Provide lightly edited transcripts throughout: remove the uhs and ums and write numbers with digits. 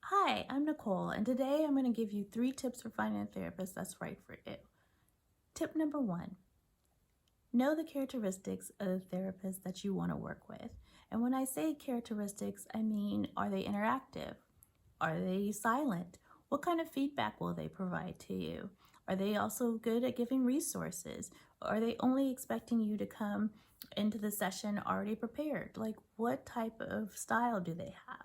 Hi, I'm Nicole, and today I'm going to give you 3 tips for finding a therapist that's right for you. Tip number 1, know the characteristics of the therapist that you want to work with. And when I say characteristics, I mean, are they interactive? Are they silent? What kind of feedback will they provide to you? Are they also good at giving resources? Are they only expecting you to come into the session already prepared? Like, what type of style do they have?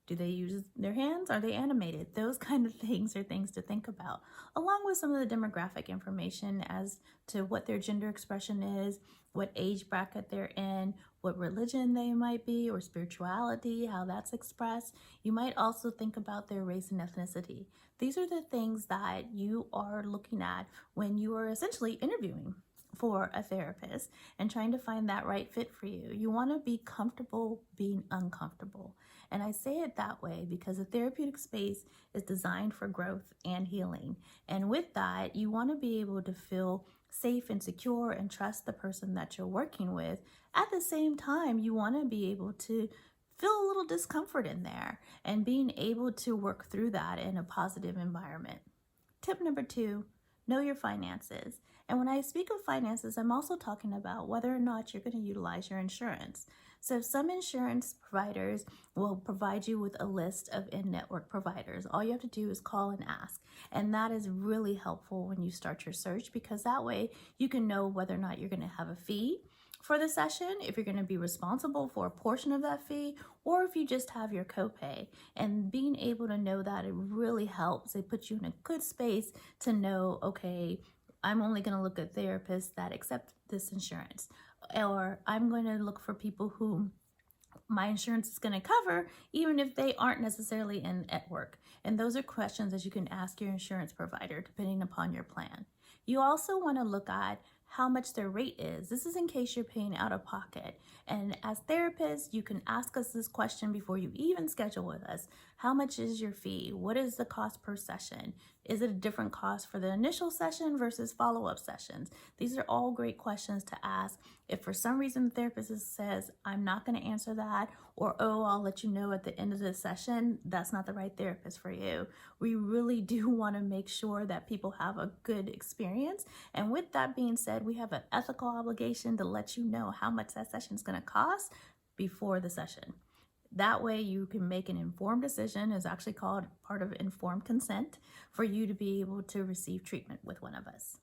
Do they use their hands? Are they animated? Those kind of things are things to think about, along with some of the demographic information as to what their gender expression is, what age bracket they're in, what religion they might be, or spirituality, how that's expressed. You might also think about their race and ethnicity. These are the things that you are looking at when you are essentially interviewing for a therapist and trying to find that right fit for you. You want to be comfortable being uncomfortable. And I say it that way because a therapeutic space is designed for growth and healing. And with that, you want to be able to feel safe and secure and trust the person that you're working with. At the same time, you want to be able to feel a little discomfort in there and being able to work through that in a positive environment. Tip number 2, know your finances. And when I speak of finances, I'm also talking about whether or not you're going to utilize your insurance. So some insurance providers will provide you with a list of in-network providers. All you have to do is call and ask. And that is really helpful when you start your search, because that way you can know whether or not you're going to have a fee for the session, if you're going to be responsible for a portion of that fee, or if you just have your copay. And being able to know that, it really helps. It puts you in a good space to know, okay, I'm only going to look at therapists that accept this insurance, or I'm going to look for people who my insurance is going to cover, even if they aren't necessarily in network. And those are questions that you can ask your insurance provider depending upon your plan. You also want to look at how much their rate is. This is in case you're paying out of pocket. And as therapists, you can ask us this question before you even schedule with us. How much is your fee? What is the cost per session? Is it a different cost for the initial session versus follow-up sessions? These are all great questions to ask. If for some reason the therapist says, I'm not going to answer that, or, oh, I'll let you know at the end of the session, that's not the right therapist for you. We really do want to make sure that people have a good experience. And with that being said, we have an ethical obligation to let you know how much that session is going to cost before the session. That way you can make an informed decision. It's actually called part of informed consent for you to be able to receive treatment with one of us.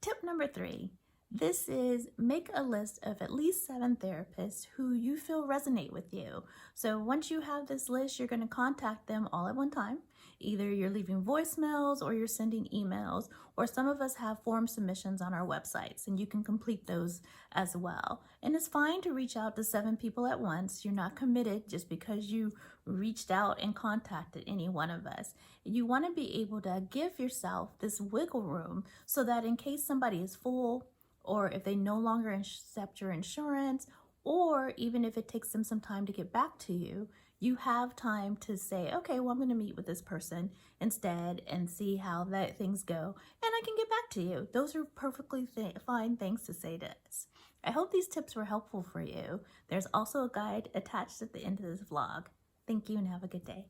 Tip number 3, this is make a list of at least 7 therapists who you feel resonate with you. So once you have this list, you're going to contact them all at one time. Either you're leaving voicemails or you're sending emails, or some of us have form submissions on our websites and you can complete those as well. And it's fine to reach out to 7 people at once. You're not committed just because you reached out and contacted any one of us. You want to be able to give yourself this wiggle room so that in case somebody is full, or if they no longer accept your insurance, or even if it takes them some time to get back to you, you have time to say, okay, well, I'm going to meet with this person instead and see how that things go, and I can get back to you. Those are perfectly fine things to say to us. I hope these tips were helpful for you. There's also a guide attached at the end of this vlog. Thank you and have a good day.